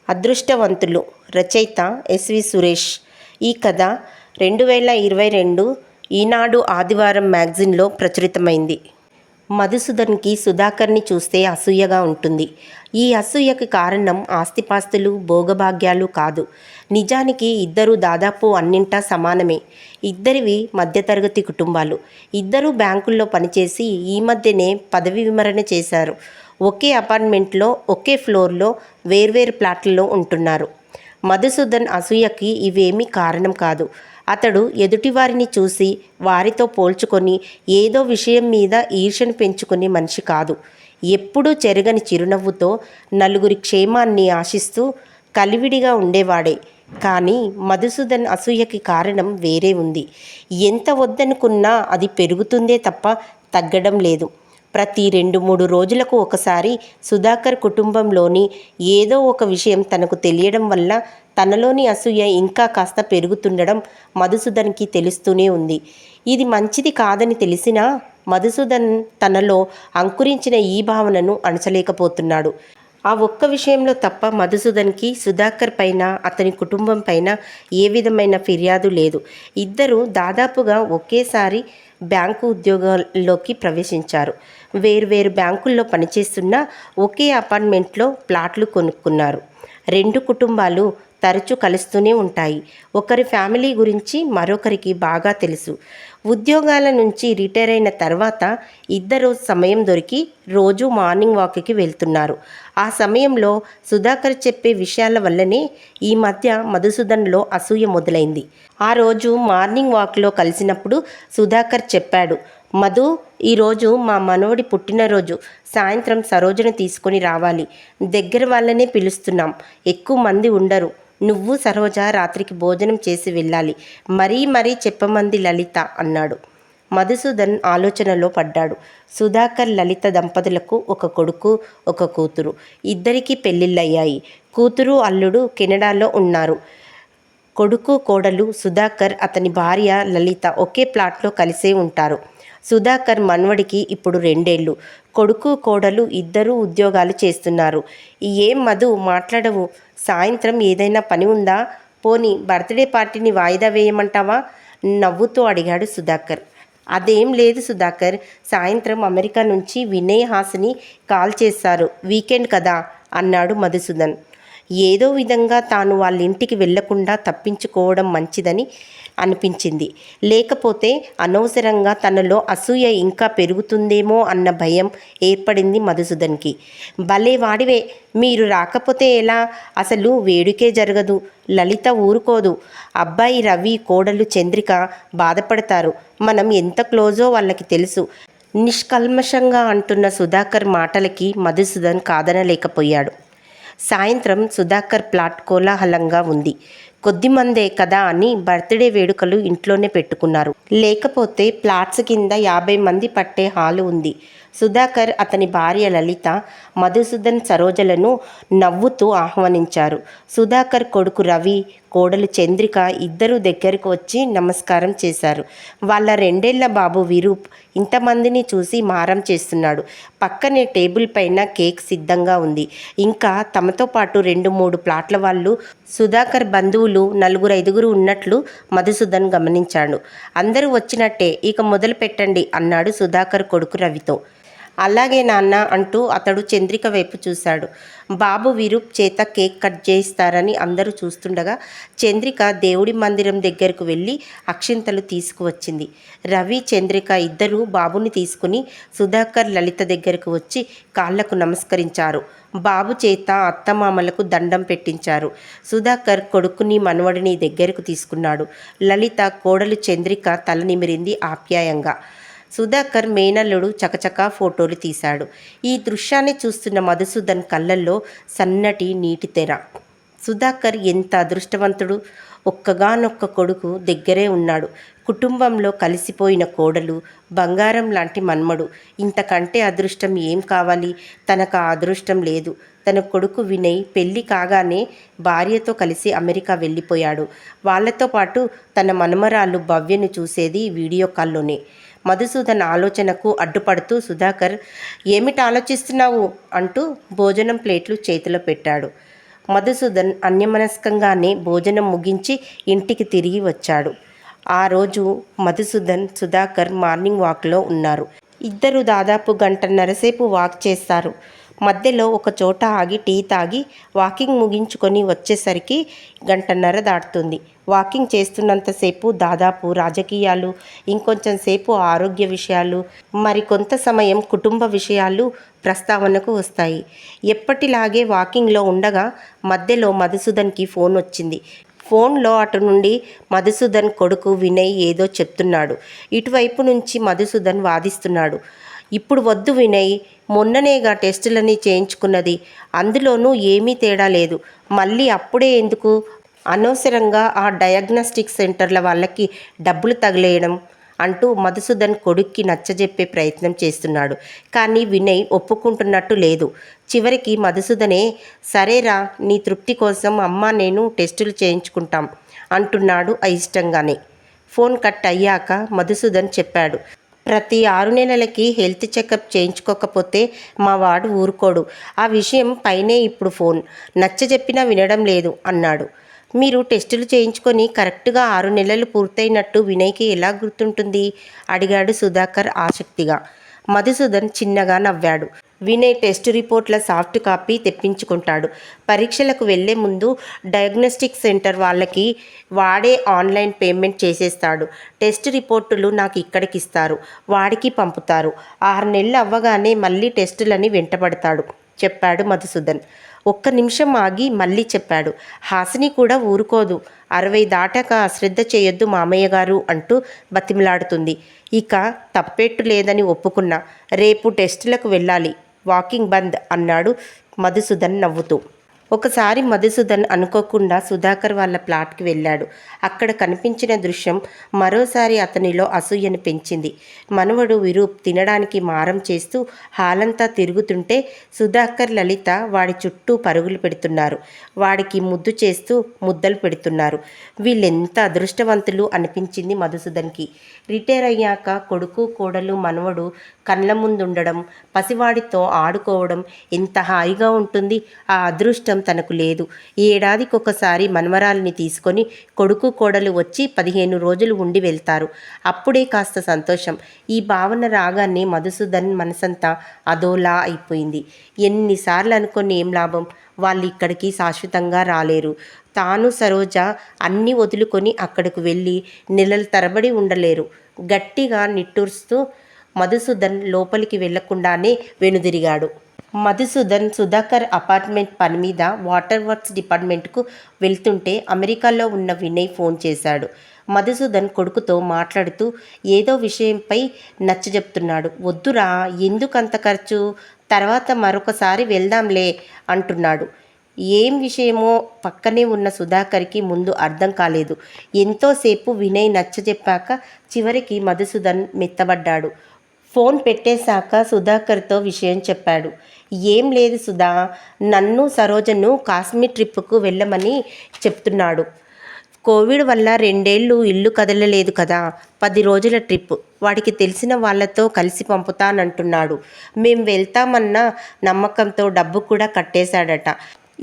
అదృష్టవంతులు రచయిత ఎస్వి సురేష్. ఈ కథ 2022 ఈనాడు ఆదివారం మ్యాగజైన్లో ప్రచురితమైంది. మధుసూదన్కి సుధాకర్ని చూస్తే అసూయగా ఉంటుంది. ఈ అసూయకి కారణం ఆస్తిపాస్తులు, భోగభాగ్యాలు కాదు. నిజానికి ఇద్దరూ దాదాపు అన్నింటా సమానమే. ఇద్దరివి మధ్యతరగతి కుటుంబాలు. ఇద్దరూ బ్యాంకుల్లో పనిచేసి ఈ మధ్యనే పదవి విరమణ చేశారు. ఒకే అపార్ట్మెంట్లో, ఒకే ఫ్లోర్లో, వేర్వేరు ప్లాట్లలో ఉంటున్నారు. మధుసూదన్ అసూయకి ఇవేమీ కారణం కాదు. అతడు ఎదుటివారిని చూసి వారితో పోల్చుకొని ఏదో విషయం మీద ఈర్ష్యను పెంచుకునే మనిషి కాదు. ఎప్పుడూ చెరగని చిరునవ్వుతో నలుగురి క్షేమాన్ని ఆశిస్తూ కలివిడిగా ఉండేవాడే. కానీ మధుసూదన్ అసూయకి కారణం వేరే ఉంది. ఎంత వద్దనుకున్నా అది పెరుగుతుందే తప్ప తగ్గడం లేదు. ప్రతి 2-3 రోజులకు ఒకసారి సుధాకర్ కుటుంబంలోని ఏదో ఒక విషయం తనకు తెలియడం వల్ల తనలోని అసూయ ఇంకా కాస్త పెరుగుతుండడం మధుసూదన్కి తెలుస్తూనే ఉంది. ఇది మంచిది కాదని తెలిసినా మధుసూదన్ తనలో అంకురించిన ఈ భావనను అణచలేకపోతున్నాడు. ఆ ఒక్క విషయంలో తప్ప మధుసూదన్కి సుధాకర్ పైన, అతని కుటుంబం పైన ఏ విధమైన ఫిర్యాదు లేదు. ఇద్దరూ దాదాపుగా ఒకేసారి బ్యాంకు ఉద్యోగాల్లోకి ప్రవేశించారు. వేర్వేరు బ్యాంకుల్లో పనిచేస్తున్న ఒకే అపార్ట్మెంట్లో ప్లాట్లు కొనుక్కున్నారు. 2 కుటుంబాలు తరచూ కలుస్తూనే ఉంటాయి. ఒకరి ఫ్యామిలీ గురించి మరొకరికి బాగా తెలుసు. ఉద్యోగాల నుంచి రిటైర్ అయిన తర్వాత ఇద్దరు సమయం దొరికి రోజు మార్నింగ్ వాక్కి వెళ్తున్నారు. ఆ సమయంలో సుధాకర్ చెప్పే విషయాల వల్లనే ఈ మధ్య మధుసూదన్లో అసూయ మొదలైంది. ఆ రోజు మార్నింగ్ వాక్లో కలిసినప్పుడు సుధాకర్ చెప్పాడు, మధు, ఈరోజు మా మనవడి పుట్టినరోజు. సాయంత్రం సరోజను తీసుకొని రావాలి. దగ్గర వాళ్ళనే పిలుస్తున్నాం. ఎక్కువ మంది ఉండరు. నువ్వు సరోజ రాత్రికి భోజనం చేసి వెళ్ళాలి. మరీ చెప్పమంది లలిత అన్నాడు. మధుసూదన్ ఆలోచనలో పడ్డాడు. సుధాకర్ లలిత దంపతులకు ఒక కొడుకు, ఒక కూతురు. ఇద్దరికీ పెళ్ళిళ్ళయ్యాయి. కూతురు అల్లుడు కెనడాలో ఉన్నారు. కొడుకు కోడలు సుధాకర్, అతని భార్య లలిత ఒకే ప్లాట్లో కలిసే ఉంటారు. సుధాకర్ మనవడికి ఇప్పుడు 2 ఏళ్ళు. కొడుకు కోడలు ఇద్దరూ ఉద్యోగాలు చేస్తున్నారు. ఏం మధు మాట్లాడవు? సాయంత్రం ఏదైనా పని ఉందా? పోనీ బర్త్డే పార్టీని వాయిదా వేయమంటావా? నవ్వుతూ అడిగాడు సుధాకర్. అదేం లేదు సుధాకర్, సాయంత్రం అమెరికా నుంచి వినయ్ హాసిని కాల్ చేశారు. వీకెండ్ కదా అన్నాడు మధుసూదన్. ఏదో విధంగా తాను వాళ్ళ ఇంటికి వెళ్లకుండా తప్పించుకోవడం మంచిదని అనిపించింది. లేకపోతే అనవసరంగా తనలో అసూయ ఇంకా పెరుగుతుందేమో అన్న భయం ఏర్పడింది మధుసూదన్కి. భలే వాడివే, మీరు రాకపోతే ఎలా? అసలు వేడుకే జరగదు. లలిత ఊరుకోదు. అబ్బాయి రవి, కోడలు చంద్రిక బాధపడతారు. మనం ఎంత క్లోజో వాళ్ళకి తెలుసు. నిష్కల్మషంగా అంటున్న సుధాకర్ మాటలకి మధుసూదన్ కాదనలేకపోయాడు. సాయంత్రం సుధాకర్ ప్లాట్ కోలాహలంగా ఉంది. కొద్దిమందే కదా అని బర్త్డే వేడుకలు ఇంట్లోనే పెట్టుకున్నారు. లేకపోతే ప్లాట్స్ కింద 50 మంది పట్టే హాలు ఉంది. సుధాకర్, అతని భార్య లలిత మధుసూదన్, సరోజలను నవ్వుతూ ఆహ్వానించారు. సుధాకర్ కొడుకు రవి, కోడలు చంద్రిక ఇద్దరూ దగ్గరకు వచ్చి నమస్కారం చేశారు. వాళ్ళ 2 ఏళ్ల బాబు విరూప్ ఇంతమందిని చూసి మారం చేస్తున్నాడు. పక్కనే టేబుల్ పైన కేక్ సిద్ధంగా ఉంది. ఇంకా తమతో పాటు 2-3 ప్లాట్ల వాళ్ళు, సుధాకర్ బంధువులు 4-5 ఉన్నట్లు మధుసూదన్ గమనించాడు. అందరూ వచ్చినట్టే, ఇక మొదలు పెట్టండి అన్నాడు సుధాకర్ కొడుకు రవితో. అలాగే నాన్న అంటూ అతడు చంద్రిక వైపు చూశాడు. బాబు విరూప్ చేత కేక్ కట్ చేయిస్తారని అందరూ చూస్తుండగా చంద్రిక దేవుడి మందిరం దగ్గరకు వెళ్ళి అక్షింతలు తీసుకువచ్చింది. రవి, చంద్రిక ఇద్దరూ బాబుని తీసుకుని సుధాకర్, లలిత దగ్గరకు వచ్చి కాళ్లకు నమస్కరించారు. బాబు చేత అత్తమామలకు దండం పెట్టించారు. సుధాకర్ కొడుకుని, మనవడిని దగ్గరకు తీసుకున్నాడు. లలిత కోడలు చంద్రిక తల నిమిరింది ఆప్యాయంగా. సుధాకర్ మేనల్లుడు చకచకా ఫోటోలు తీశాడు. ఈ దృశ్యాన్ని చూస్తున్న మధుసూదన్ కళ్ళల్లో సన్నటి నీటి తెర. సుధాకర్ ఎంత అదృష్టవంతుడు! ఒక్కగానొక్క కొడుకు దగ్గరే ఉన్నాడు. కుటుంబంలో కలిసిపోయిన కోడలు, బంగారం లాంటి మన్మడు. ఇంతకంటే అదృష్టం ఏం కావాలి? తనకు ఆ అదృష్టం లేదు. తన కొడుకు వినయ్ పెళ్లి కాగానే భార్యతో కలిసి అమెరికా వెళ్ళిపోయాడు. వాళ్లతో పాటు తన మనమరాలు భవ్యను చూసేది వీడియో కాల్లోనే. మధుసూదన్ ఆలోచనకు అడ్డుపడుతూ సుధాకర్, ఏమిటి ఆలోచిస్తున్నావు అంటూ భోజనం ప్లేట్లు చేతిలో పెట్టాడు. మధుసూదన్ అన్యమనస్కంగానే భోజనం ముగించి ఇంటికి తిరిగి వచ్చాడు. ఆ రోజు మధుసూదన్, సుధాకర్ మార్నింగ్ వాక్లో ఉన్నారు. ఇద్దరు దాదాపు గంటన్నరసేపు వాక్ చేస్తారు. మధ్యలో ఒక చోట ఆగి టీ తాగి వాకింగ్ ముగించుకొని వచ్చేసరికి గంటన్నర దాటుతుంది. వాకింగ్ చేస్తున్నంతసేపు దాదాపు రాజకీయాలు, ఇంకొంచెం సేపు ఆరోగ్య విషయాలు, మరికొంత సమయం కుటుంబ విషయాలు ప్రస్తావనకు వస్తాయి. ఎప్పటిలాగే వాకింగ్లో ఉండగా మధ్యలో మధుసూదన్కి ఫోన్ వచ్చింది. ఫోన్లో అటు నుండి మధుసూదన్ కొడుకు వినయ్ ఏదో చెప్తున్నాడు. ఇటువైపు నుంచి మధుసూదన్ వాదిస్తున్నాడు. ఇప్పుడు వద్దు వినయ్, మొన్ననేగా టెస్టులని చేయించుకున్నది, అందులోనూ ఏమీ తేడా లేదు, మళ్ళీ అప్పుడే ఎందుకు? అనవసరంగా ఆ డయాగ్నోస్టిక్ సెంటర్ల వాళ్ళకి డబ్బులు తగిలేయడం అంటూ మధుసూదన్ కొడుక్కి నచ్చజెప్పే ప్రయత్నం చేస్తున్నాడు. కానీ వినయ్ ఒప్పుకుంటున్నట్టు లేదు. చివరికి మధుసూదనే, సరేరా, నీ తృప్తి కోసం అమ్మ నేను టెస్టులు చేయించుకుంటాం అంటున్నాడు అయిష్టంగానే. ఫోన్ కట్ అయ్యాక మధుసూదన్ చెప్పాడు, ప్రతి 6 నెలలకి హెల్త్ చెకప్ చేయించుకోకపోతే మా వాడు ఊరుకోడు. ఆ విషయం పైనే ఇప్పుడు ఫోన్ నచ్చజెప్పినా వినడం లేదు అన్నాడు. మీరు టెస్టులు చేయించుకొని కరెక్ట్గా 6 నెలలు పూర్తయినట్టు వినయ్కి ఎలా గుర్తుంటుంది? అడిగాడు సుధాకర్ ఆసక్తిగా. మధుసూదన్ చిన్నగా నవ్వాడు. వినయ్ టెస్ట్ రిపోర్ట్ల సాఫ్ట్ కాపీ తెప్పించుకుంటాడు. పరీక్షలకు వెళ్లే ముందు డయాగ్నోస్టిక్ సెంటర్ వాళ్ళకి వాడే ఆన్లైన్ పేమెంట్ చేసేస్తాడు. టెస్ట్ రిపోర్టులు నాకు ఇక్కడికి ఇస్తారు, వాడికి పంపుతారు. 6 నెలలు అవ్వగానే మళ్ళీ టెస్టులని వెంటబడతాడు చెప్పాడు మధుసూదన్. ఒక్క నిమిషం ఆగి మళ్ళీ చెప్పాడు, హాసిని కూడా ఊరుకోదు. 60 దాటాక అశ్రద్ధ చేయొద్దు మామయ్య గారు అంటూ బతిమిలాడుతుంది. ఇక తప్పేట్టు లేదని ఒప్పుకున్నా. రేపు టెస్టులకు వెళ్ళాలి, వాకింగ్ బంద్ అన్నాడు మధుసూదన్ నవ్వుతూ. ఒకసారి మధుసూదన్ అనుకోకుండా సుధాకర్ వాళ్ళ ప్లాట్కి వెళ్ళాడు. అక్కడ కనిపించిన దృశ్యం మరోసారి అతనిలో అసూయను పెంచింది. మనవడు విరూప్ తినడానికి మారం చేస్తూ హాలంతా తిరుగుతుంటే సుధాకర్, లలిత వాడి చుట్టూ పరుగులు పెడుతున్నారు. వాడికి ముద్దు చేస్తూ ముద్దలు పెడుతున్నారు. వీళ్ళెంత అదృష్టవంతులు అనిపించింది మధుసూదన్కి. రిటైర్ అయ్యాక కొడుకు, కోడలు, మనవడు కళ్ళ ముందుండడం, పసివాడితో ఆడుకోవడం ఎంత హాయిగా ఉంటుంది. ఆ అదృష్టం తనకు లేదు. ఏడాదికొకసారి మనవరాలిని తీసుకొని కొడుకు, కోడలు వచ్చి 15 రోజులు ఉండి వెళ్తారు. అప్పుడే కాస్త సంతోషం. ఈ భావన రాగానే మధుసూదన్ మనసంతా అదోలా అయిపోయింది. ఎన్నిసార్లు అనుకొని ఏం లాభం? వాళ్ళు ఇక్కడికి శాశ్వతంగా రాలేరు. తాను, సరోజ అన్నీ వదులుకొని అక్కడకు వెళ్ళి నెలల తరబడి ఉండలేరు. గట్టిగా నిట్టూర్స్తూ మధుసూదన్ లోపలికి వెళ్లకుండానే వెనుదిరిగాడు. మధుసూదన్ సుధాకర్ అపార్ట్మెంట్ పని మీద వాటర్ వర్క్స్ డిపార్ట్మెంట్కు వెళ్తుంటే అమెరికాలో ఉన్న వినయ్ ఫోన్ చేశాడు. మధుసూదన్ కొడుకుతో మాట్లాడుతూ ఏదో విషయంపై నచ్చజెప్తున్నాడు. వద్దురా, ఎందుకంత ఖర్చు, తర్వాత మరొకసారి వెళ్దాంలే అంటున్నాడు. ఏం విషయమో పక్కనే ఉన్న సుధాకర్కి ముందు అర్థం కాలేదు. ఎంతోసేపు వినయ్ నచ్చజెప్పాక చివరికి మధుసూదన్ మెత్తబడ్డాడు. ఫోన్ పెట్టేశాక సుధాకర్తో విషయం చెప్పాడు. ఏం లేదు సుధా, నన్ను, సరోజను కాశ్మీర్ ట్రిప్పుకు వెళ్ళమని చెప్తున్నాడు. కోవిడ్ వల్ల 2 ఏళ్ళు ఇల్లు కదలలేదు కదా, 10 రోజుల ట్రిప్. వాడికి తెలిసిన వాళ్ళతో కలిసి పంపుతానంటున్నాడు. మేం వెళ్తామన్న నమ్మకంతో డబ్బు కూడా కట్టేశాడట.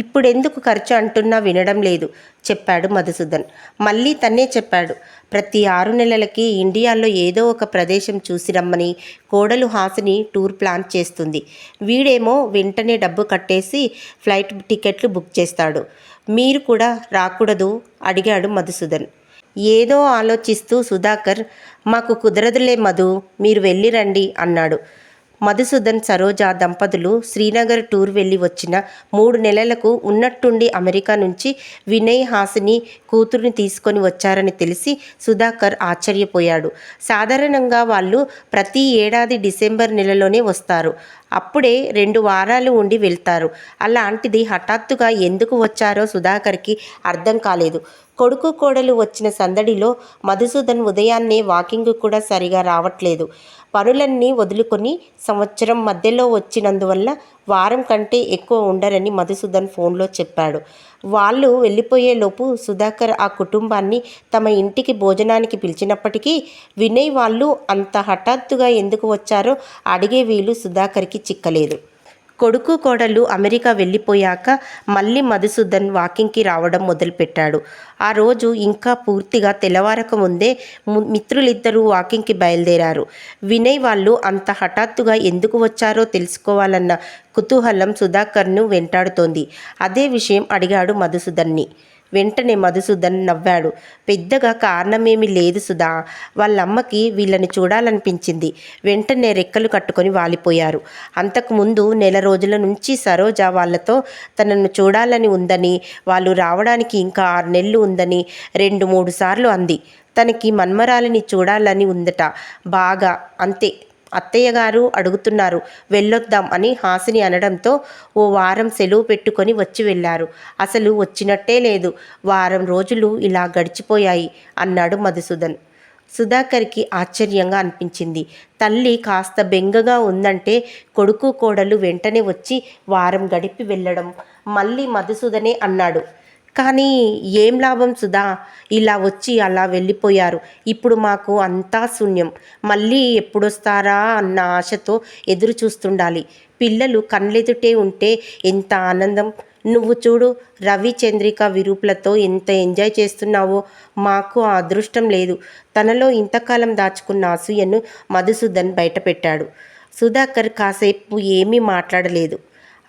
ఇప్పుడెందుకు ఖర్చు అంటున్నా వినడం లేదు చెప్పాడు మధుసూదన్. మళ్ళీ తన్నే చెప్పాడు, ప్రతి 6 నెలలకి ఇండియాలో ఏదో ఒక ప్రదేశం చూసి రమ్మని కోడలు హాసిని టూర్ ప్లాన్ చేస్తుంది. వీడేమో వెంటనే డబ్బు కట్టేసి ఫ్లైట్ టికెట్లు బుక్ చేస్తాడు. మీరు కూడా రాకూడదు అడిగాడు మధుసూదన్. ఏదో ఆలోచిస్తూ సుధాకర్, మాకు కుదరదులే మధు, మీరు వెళ్ళి రండి అన్నాడు. మధుసూదన్, సరోజ దంపతులు శ్రీనగర్ టూర్ వెళ్ళి వచ్చిన 3 నెలలకు ఉన్నట్టుండి అమెరికా నుంచి వినయ్, హాసిని కూతుర్ని తీసుకొని వచ్చారని తెలిసి సుధాకర్ ఆశ్చర్యపోయాడు. సాధారణంగా వాళ్ళు ప్రతి ఏడాది డిసెంబర్ నెలలోనే వస్తారు. అప్పుడే 2 వారాలు ఉండి వెళ్తారు. అలాంటిది హఠాత్తుగా ఎందుకు వచ్చారో సుధాకర్కి అర్థం కాలేదు. కొడుకు, కోడలు వచ్చిన సందడిలో మధుసూదన్ ఉదయాన్నే వాకింగ్ కూడా సరిగా రావట్లేదు. పనులన్నీ వదులుకొని సంవత్సరం మధ్యలో వచ్చినందువల్ల వారం కంటే ఎక్కువ ఉండరని మధుసూదన్ ఫోన్లో చెప్పాడు. వాళ్ళు వెళ్ళిపోయేలోపు సుధాకర్ ఆ కుటుంబాన్ని తమ ఇంటికి భోజనానికి పిలిచినప్పటికీ వినయ్ వాళ్ళు అంత హఠాత్తుగా ఎందుకు వచ్చారో అడిగే వీలు సుధాకర్కి చిక్కలేదు. కొడుకు కోడలు అమెరికా వెళ్ళిపోయాక మళ్ళీ మధుసూదన్ వాకింగ్కి రావడం మొదలుపెట్టాడు. ఆ రోజు ఇంకా పూర్తిగా తెల్లవారక ముందే మిత్రులిద్దరూ వాకింగ్కి బయలుదేరారు. వినయ్ వాళ్ళు అంత హఠాత్తుగా ఎందుకు వచ్చారో తెలుసుకోవాలన్న కుతూహలం సుధాకర్ను వెంటాడుతోంది. అదే విషయం అడిగాడు మధుసూదన్ని. వెంటనే మధుసూదన్ నవ్వాడు. పెద్దగా కారణమేమీ లేదు సుధా, వాళ్ళమ్మకి వీళ్ళని చూడాలనిపించింది. వెంటనే రెక్కలు కట్టుకొని వాలిపోయారు. అంతకుముందు నెల రోజుల నుంచి సరోజ వాళ్ళతో తనను చూడాలని ఉందని, వాళ్ళు రావడానికి ఇంకా 6 నెలలు ఉందని 2-3 సార్లు అంది. తనకి మన్మరాలిని చూడాలని ఉందట బాగా, అంతే. అత్తయ్య గారు అడుగుతున్నారు, వెళ్ళొద్దాం అని హాసిని అనడంతో ఓ వారం సెలవు పెట్టుకొని వచ్చి వెళ్ళారు. అసలు వచ్చినట్టే లేదు. వారం రోజులు ఇలా గడిచిపోయాయి అన్నాడు మధుసూదన్. సుధాకర్కి ఆశ్చర్యంగా అనిపించింది. తల్లి కాస్త బెంగగా ఉందంటే కొడుకు కోడలు వెంటనే వచ్చి వారం గడిపి వెళ్ళడం. మళ్ళీ మధుసూదనే అన్నాడు, కానీ ఏం లాభం సుధా, ఇలా వచ్చి అలా వెళ్ళిపోయారు. ఇప్పుడు మాకు అంతా శూన్యం. మళ్ళీ ఎప్పుడొస్తారా అన్న ఆశతో ఎదురు చూస్తుండాలి. పిల్లలు కళ్ళెదుటే ఉంటే ఎంత ఆనందం. నువ్వు చూడు, రవి, చంద్రిక, విరూపులతో ఎంత ఎంజాయ్ చేస్తున్నావో. మాకు ఆ అదృష్టం లేదు. తనలో ఇంతకాలం దాచుకున్న అసూయను మధుసూదన్ బయటపెట్టాడు. సుధాకర్ కాసేపు ఏమీ మాట్లాడలేదు.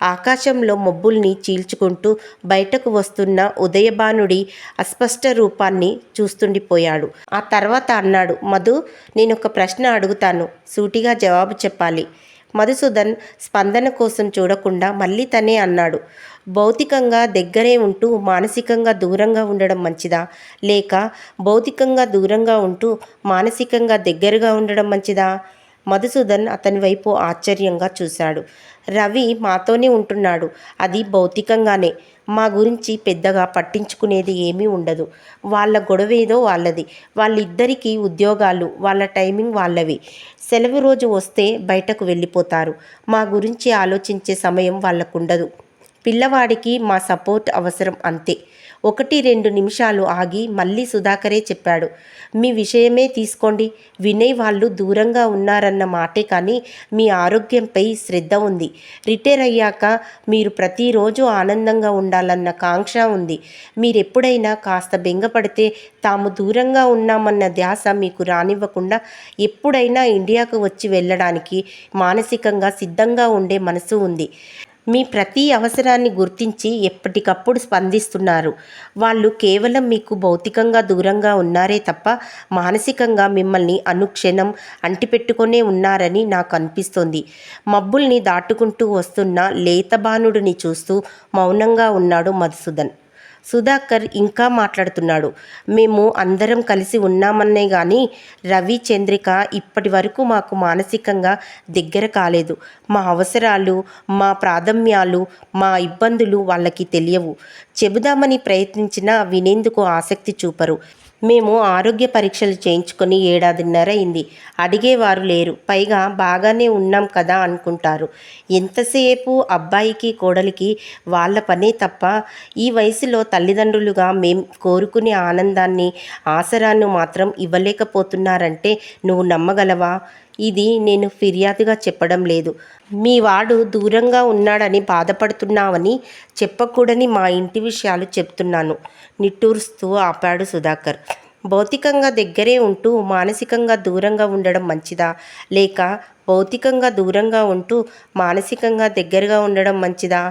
ఆకాశంలో మబ్బుల్ని చీల్చుకుంటూ బయటకు వస్తున్న ఉదయభానుడి అస్పష్ట రూపాన్ని చూస్తుండిపోయాడు. ఆ తర్వాత అన్నాడు, మధు, నేనొక ప్రశ్న అడుగుతాను, సూటిగా జవాబు చెప్పాలి. మధుసూదన్ స్పందన కోసం చూడకుండా మళ్ళీ తనే అన్నాడు, భౌతికంగా దగ్గరే ఉంటూ మానసికంగా దూరంగా ఉండడం మంచిదా, లేక భౌతికంగా దూరంగా ఉంటూ మానసికంగా దగ్గరగా ఉండడం మంచిదా? మధుసూదన్ అతని వైపు ఆశ్చర్యంగా చూశాడు. రవి మాతోనే ఉంటున్నాడు, అది భౌతికంగానే. మా గురించి పెద్దగా పట్టించుకునేది ఏమీ ఉండదు. వాళ్ళ గొడవేదో వాళ్ళది. వాళ్ళిద్దరికీ ఉద్యోగాలు, వాళ్ళ టైమింగ్ వాళ్ళవి. సెలవు రోజు వస్తే బయటకు వెళ్ళిపోతారు. మా గురించి ఆలోచించే సమయం వాళ్ళకుండదు. పిల్లవాడికి మా సపోర్ట్ అవసరం, అంతే. 1-2 నిమిషాలు ఆగి మళ్ళీ సుధాకరే చెప్పాడు, మీ విషయమే తీసుకోండి. వినయ్ వాళ్ళు దూరంగా ఉన్నారన్న మాటే కానీ మీ ఆరోగ్యంపై శ్రద్ధ ఉంది. రిటైర్ అయ్యాక మీరు ప్రతిరోజు ఆనందంగా ఉండాలన్న కాంక్ష ఉంది. మీరెప్పుడైనా కాస్త బెంగపడితే తాము దూరంగా ఉన్నామన్న ధ్యాస మీకు రానివ్వకుండా ఎప్పుడైనా ఇండియాకు వచ్చి వెళ్ళడానికి మానసికంగా సిద్ధంగా ఉండే మనసు ఉంది. మీ ప్రతి అవసరాన్ని గుర్తించి ఎప్పటికప్పుడు స్పందిస్తున్నారు. వాళ్ళు కేవలం మీకు భౌతికంగా దూరంగా ఉన్నారే తప్ప మానసికంగా మిమ్మల్ని అనుక్షణం అంటిపెట్టుకునే ఉన్నారని నాకు అనిపిస్తోంది. మబ్బుల్ని దాటుకుంటూ వస్తున్న లేతబానుడిని చూస్తూ మౌనంగా ఉన్నాడు మధుసూదన్. సుధాకర్ ఇంకా మాట్లాడుతున్నాడు, మేము అందరం కలిసి ఉన్నామన్నే కానీ రవి, చంద్రిక ఇప్పటి వరకు మాకు మానసికంగా దగ్గర కాలేదు. మా అవసరాలు, మా ప్రాధాన్యాలు, మా ఇబ్బందులు వాళ్ళకి తెలియవు. చెబుదామని ప్రయత్నించినా వినేందుకు ఆసక్తి చూపరు. మేము ఆరోగ్య పరీక్షలు చేయించుకొని 7.5 అయింది. అడిగేవారు లేరు. పైగా బాగానే ఉన్నాం కదా అనుకుంటారు. ఎంతసేపు అబ్బాయికి కోడలికి వాళ్ళ పనే తప్ప ఈ వయసులో తల్లిదండ్రులుగా మేం కోరుకునే ఆనందాన్ని, ఆసరాన్ని మాత్రం ఇవ్వలేకపోతున్నారంటే నువ్వు నమ్మగలవా? ఇది నేను ఫిర్యాదుగా చెప్పడం లేదు. మీ వాడు దూరంగా ఉన్నాడని బాధపడుతున్నావని చెప్పకూడని మా ఇంటి విషయాలు చెప్తున్నాను నిట్టూరుస్తూ ఆపాడు సుధాకర్. భౌతికంగా దగ్గరే ఉంటూ మానసికంగా దూరంగా ఉండడం మంచిదా, లేక భౌతికంగా దూరంగా ఉంటూ మానసికంగా దగ్గరగా ఉండడం మంచిదా?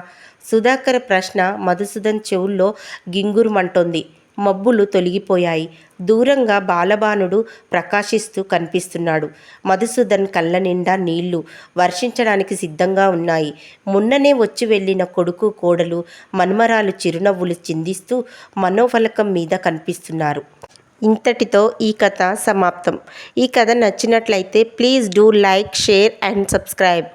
సుధాకర్ ప్రశ్న మధుసూదన్ చెవుల్లో గింగురుమంటోంది. మబ్బులు తొలగిపోయాయి. దూరంగా బాలబానుడు ప్రకాశిస్తూ కనిపిస్తున్నాడు. మధుసూదన్ కళ్ళ నిండా నీళ్లు వర్షించడానికి సిద్ధంగా ఉన్నాయి. మొన్ననే వచ్చి వెళ్ళిన కొడుకు కోడలు మన్మరాలు చిరునవ్వులు చిందిస్తూ మనోఫలకం మీద కనిపిస్తున్నారు. ఇంతటితో ఈ కథ సమాప్తం. ఈ కథ నచ్చినట్లయితే please do like, share and subscribe.